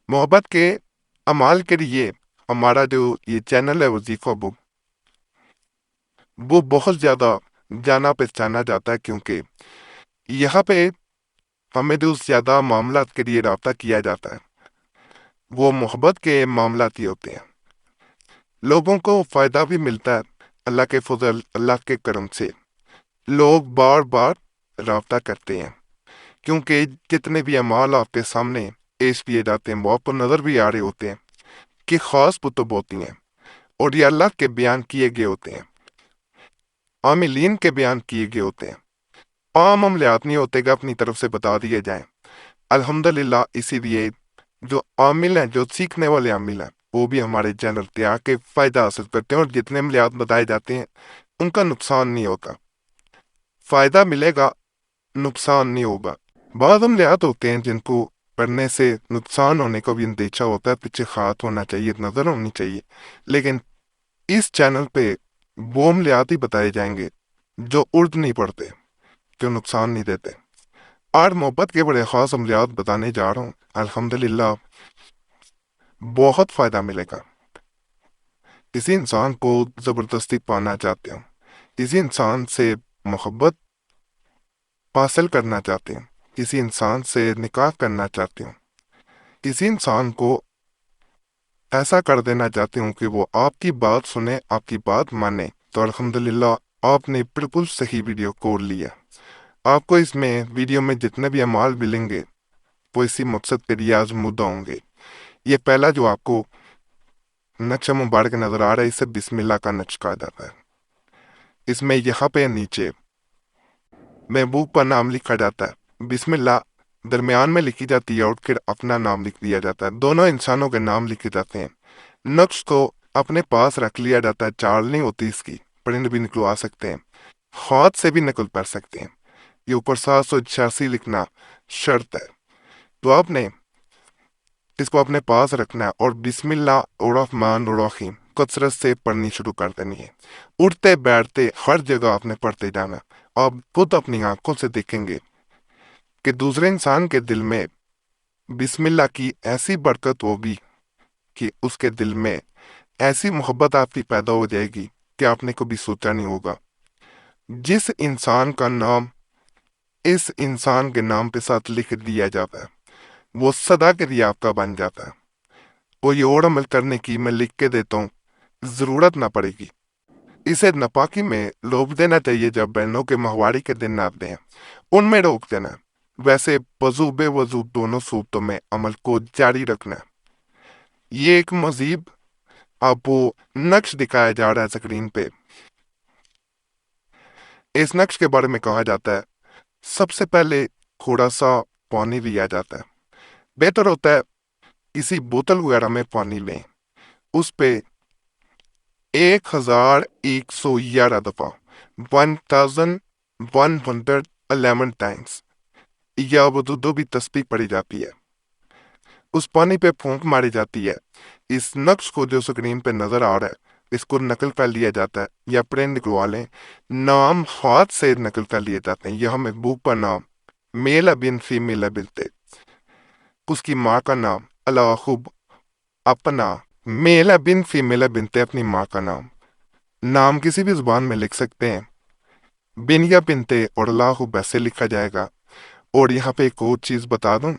मोहब्बत के अमाल के लिए हमारा जो ये चैनल है वजीफा बुक, वो बहुत ज़्यादा जाना पहचाना जाता है, क्योंकि यहाँ पे हमें जो ज़्यादा मामलात के लिए रब्ता किया जाता है वो मोहब्बत के मामलात ही होते हैं। लोगों को फ़ायदा भी मिलता है अल्लाह के फजल, अल्लाह के करम से। लोग बार बार रब्ता करते हैं, क्योंकि जितने भी अमाल आपके सामने पेश किए जाते हैं वो आपको नज़र भी आ रहे होते हैं कि ख़ास कुतुब होती हैं और ये अल्लाह के बयान किए गए होते हैं, आमिलीन के बयान किए गए होते हैं। आम अमलियात नहीं होते कि अपनी तरफ से बता दिए जाएं। अल्हम्दुलिल्लाह, इसीलिए जो आमिल हैं, जो सीखने वाले आमिल हैं, वो भी हमारे चैनल पे आके फ़ायदा हासिल करते हैं और जितने अमलियात बताए जाते हैं उनका नुकसान नहीं होता। फ़ायदा मिलेगा, नुकसान नहीं होगा। बाद अमलियात होते हैं जिनको पढ़ने से नुकसान होने का भी अंदेशा होता है, पीछे खात होना चाहिए, नज़र होनी चाहिए। लेकिन इस चैनल पे वो अमलियात ही बताए जाएंगे जो उर्द नहीं पढ़ते, जो नुकसान नहीं देते। आज मोहब्बत के बड़े ख़ास अमलियात बताने जा रहा हूँ। अल्हम्दुलिल्लाह, बहुत फ़ायदा मिलेगा। किसी इंसान को ज़बरदस्ती पाना चाहते हो, किसी इंसान से मोहब्बत हासिल करना चाहते हो, किसी इंसान से निकाह करना चाहते हो, किसी इंसान को ऐसा कर देना चाहते हो कि वो आपकी बात सुने, आपकी बात माने, तो अल्हम्दुलिल्लाह आपने बिल्कुल सही वीडियो खोल लिया। आपको इसमें वीडियो में जितने भी अमाल मिलेंगे वो इसी मकसद के लिए आजमूदा होंगे। ये पहला जो आपको नक्शा मुबारक नजर आ रहा है, इसे बिस्मिल्लाह का नक्श कहा जाता है। इसमें यहाँ पे नीचे महबूब का नाम लिखा जाता है, बिस्मिल्लाह दरमियान में लिखी जाती है और फिर अपना नाम लिख दिया जाता है। दोनों इंसानों के नाम लिखे जाते हैं। नक्श को अपने पास रख लिया जाता है, चाल नहीं होती इसकी, प्रिंट भी निकलवा सकते हैं, हाथ से भी नकल कर सकते हैं। ये ऊपर 786 लिखना शर्त है। तो आपने इसको अपने पास रखना है और बिस्मिल्लाह रहमान रहीम कसरत से पढ़नी शुरू कर देनी है। उठते बैठते हर जगह आपने पढ़ते जाना है। आप खुद अपनी आंखों से देखेंगे कि दूसरे इंसान के दिल में बिस्मिल्लाह की ऐसी बरकत होगी कि उसके दिल में ऐसी मोहब्बत आपकी पैदा हो जाएगी कि आपने कभी सोचा नहीं होगा। जिस इंसान का नाम इस इंसान के नाम पे साथ लिख दिया जाता है वो सदा के लिए आपका बन जाता है। कोई और अमल करने की मैं लिख के देता हूँ, जरूरत ना पड़ेगी। इसे नापाकी में रोक देना चाहिए। जब बहनों के माहवारी के दिन आते हैं उनमें रोक देना। वैसे वजू बेवजू दोनों सूरतों में अमल को जारी रखना। ये एक मजीब आपको नक्श दिखाया जा रहा है स्क्रीन पे। इस नक्श के बारे में कहा जाता है, सबसे पहले थोड़ा सा पानी लिया जाता है। बेहतर होता है किसी बोतल वगैरह में पानी लें, उस पे 1111 दफा 1111 टाइम्स या वदूदो भी तस्बीह पड़ी जाती है। उस पानी पे फूंक मारी जाती है। इस नक्श को जो स्क्रीन पे नजर आ रहा है इसको नकल कर लिया जाता है या प्रिंट निकलवा लें। नाम हाथ से नकल कर लिए जाते हैं। यह महबूब का नाम, मेल बिन फीमेल बिनते, उसकी माँ का नाम, अलाहुब अपना, मेल बिन फीमेल बिनते अपनी माँ का नाम। नाम किसी भी जुबान में लिख सकते हैं, बिन या बिनते और अलाहुब वैसे लिखा जाएगा। और यहाँ पे एक और चीज बता दूं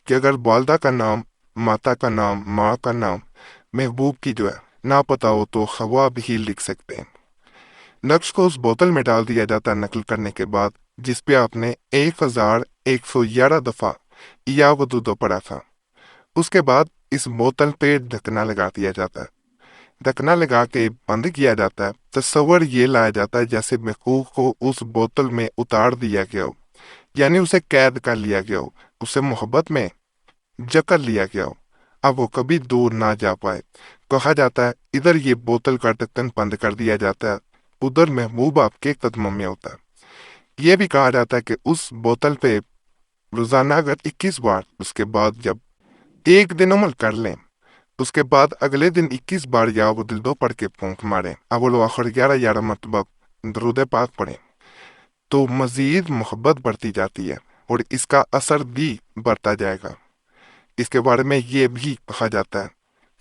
कि अगर वालदा का नाम, माता का नाम, माँ का नाम महबूब की जो है ना पता हो तो खवा भी लिख सकते हैं। नक्श को उस बोतल में डाल दिया जाता है नकल करने के बाद, जिस पे आपने 1111 दफा या वदूदो पढ़ा था। उसके बाद इस बोतल पे ढकना लगा दिया जाता है। ढकना लगा के बंद किया जाता है। तस्वर ये लाया जाता है जैसे महबूब को उस बोतल में उतार दिया गया हो, यानी उसे कैद कर लिया गया हो, उसे मोहब्बत में जकड़ लिया गया हो, अब वो कभी दूर ना जा पाए। कहा जाता है इधर ये बोतल का ढक्कन बंद कर दिया जाता है, उधर महबूब आपके कदमों में होता है। ये भी कहा जाता है कि उस बोतल पे रोजाना अगर 21 बार, उसके बाद जब एक दिन अमल कर लें, उसके बाद अगले दिन 21 बार या वो दिल दो पढ़ के फूंक मारें, अव्वल आखिर 11 मरतबा दरूद पाक पढ़ें, तो मजीद मोहब्बत बढ़ती जाती है और इसका असर भी बढ़ता जाएगा। اس کے بارے میں یہ بھی کہا جاتا ہے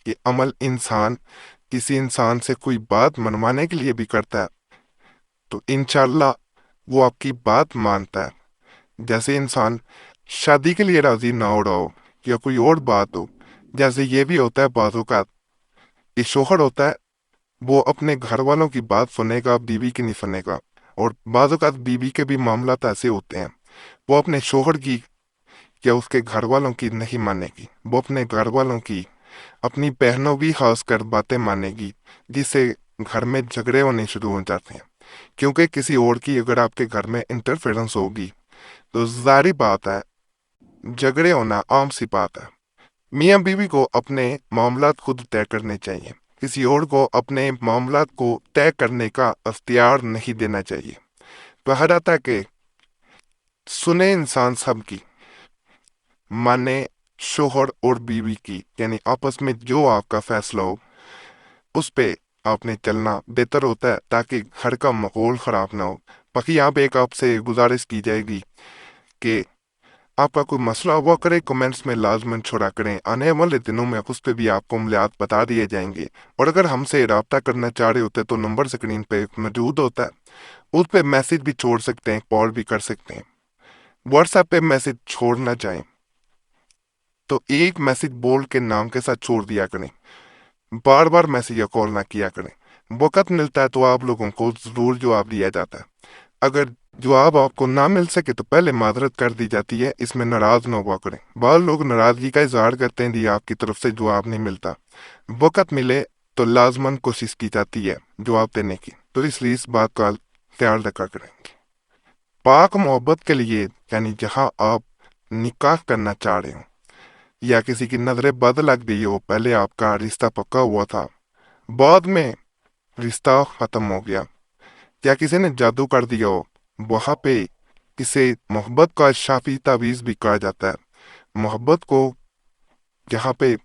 کہ عمل انسان کسی انسان سے کوئی بات منوانے کے لیے بھی کرتا ہے تو انشاءاللہ وہ آپ کی بات مانتا ہے۔ جیسے انسان شادی کے لیے راضی نہ ہو رہا ہو یا کوئی اور بات ہو، جیسے یہ بھی ہوتا ہے بعض اوقات کہ شوہر ہوتا ہے وہ اپنے گھر والوں کی بات سنے گا، بیوی کی نہیں سنے گا، اور بعض اوقات بیوی کے بھی معاملات ایسے ہوتے ہیں وہ اپنے شوہر کی یا اس کے گھر والوں کی نہیں مانے گی، وہ اپنے گھر والوں کی، اپنی بہنوں بھی خاص کر باتیں مانے گی، جس سے گھر میں جھگڑے ہونے شروع ہو جاتے ہیں، کیونکہ کسی اور کی اگر آپ کے گھر میں انٹرفیرنس ہوگی تو ظاہری بات ہے جھگڑے ہونا عام سی بات ہے۔ میاں بیوی کو اپنے معاملات خود طے کرنے چاہیے، کسی اور کو اپنے معاملات کو طے کرنے کا اختیار نہیں دینا چاہیے۔ کہا جاتا ہے کہ سنے انسان سب کی، مانے شوہر اور بیوی کی، یعنی آپس میں جو آپ کا فیصلہ ہو اس پہ آپ نے چلنا بہتر ہوتا ہے تاکہ گھر کا ماحول خراب نہ ہو۔ باقی یہاں پہ ایک آپ سے گزارش کی جائے گی کہ آپ کا کوئی مسئلہ ہوا کرے کمنٹس میں لازماً چھوڑا کریں، آنے والے دنوں میں اس پہ بھی آپ کو عملیات بتا دیے جائیں گے، اور اگر ہم سے رابطہ کرنا چاہ رہے ہوتے تو نمبر اسکرین پہ موجود ہوتا ہے، اس پہ میسج بھی چھوڑ سکتے ہیں، کال بھی کر سکتے ہیں۔ واٹس ایپ پہ میسج چھوڑنا چاہیں تو ایک میسج بول کے نام کے ساتھ چھوڑ دیا کریں، بار بار میسج یا کال نہ کیا کریں۔ وقت ملتا ہے تو آپ لوگوں کو ضرور جواب دیا جاتا ہے، اگر جواب آپ کو نہ مل سکے تو پہلے معذرت کر دی جاتی ہے، اس میں ناراض نہ ہوا کریں۔ بعض لوگ ناراضگی کا اظہار کرتے ہیں کہ آپ کی طرف سے جواب نہیں ملتا، وقت ملے تو لازماً کوشش کی جاتی ہے جواب دینے کی، تو اس لیے اس بات کا خیال رکھا کریں۔ پاک محبت کے لیے یعنی جہاں آپ نکاح کرنا چاہ رہے ہوں یا کسی کی نظر بد لگ گئی ہو، پہلے آپ کا رشتہ پکا ہوا تھا، بعد میں رشتہ ختم ہو گیا، یا کسی نے جادو کر دیا ہو، وہاں پہ اسے محبت کا شافی تعویذ بھی کہا جاتا ہے۔ محبت کو جہاں پہ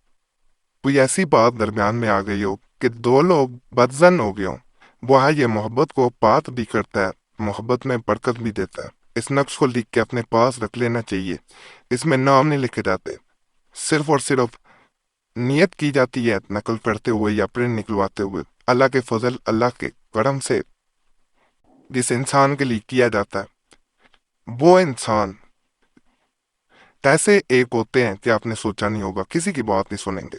کوئی ایسی بات درمیان میں آ گئی ہو کہ دو لوگ بدزن ہو گئے ہوں، وہاں یہ محبت کو پات بھی کرتا ہے، محبت میں برکت بھی دیتا ہے۔ اس نقش کو لکھ کے اپنے پاس رکھ لینا چاہیے، اس میں نام نہیں لکھے جاتے، صرف اور صرف نیت کی جاتی ہے نقل کرتے ہوئے یا پرنٹ نکلواتے ہوئے۔ اللہ کے فضل، اللہ کے کرم سے جس انسان کے لیے کیا جاتا ہے وہ انسان ایسے ایک ہوتے ہیں کہ آپ نے سوچا نہیں ہوگا، کسی کی بات نہیں سنیں گے۔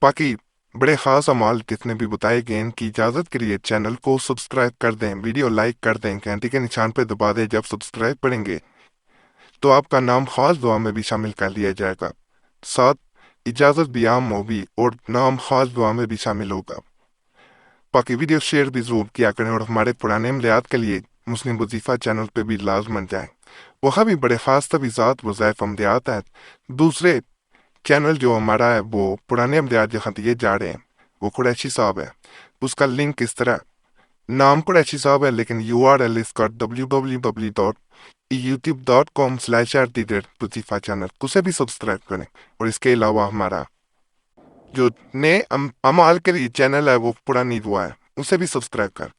باقی بڑے خاص اعمال جتنے بھی بتائے گئے ان کی اجازت کے لیے چینل کو سبسکرائب کر دیں، ویڈیو لائک کر دیں، گھنٹی کے نشان پہ دبا دیں۔ جب سبسکرائب کریں گے تو آپ کا نام خاص دعا میں بھی شامل کر لیا جائے گا، ساتھ اجازت بھی عام ہوگی اور نام خاص دعا میں بھی شامل ہوگا۔ باقی ویڈیو شیئر بھی ضرور کیا کریں، اور ہمارے پرانے عملیات کے لیے مسلم وظیفہ چینل پہ بھی لازماً جائیں، وہاں بھی بڑے خاص تفیضات وظائف عملیات ہیں۔ دوسرے چینل جو ہمارا ہے وہ پرانے عملیات جہاں دیے جا رہے ہیں وہ قریشی صاحب ہے، اس کا لنک اس طرح، نام قریشی صاحب ہے لیکن URL اس کا www.youtube.com/وظیفہ چینل، اسے بھی سبسکرائب کریں۔ اور اس کے علاوہ ہمارا جو نئے امال کے لیے چینل ہے وہ پرانی دعا ہے، اسے بھی سبسکرائب کریں۔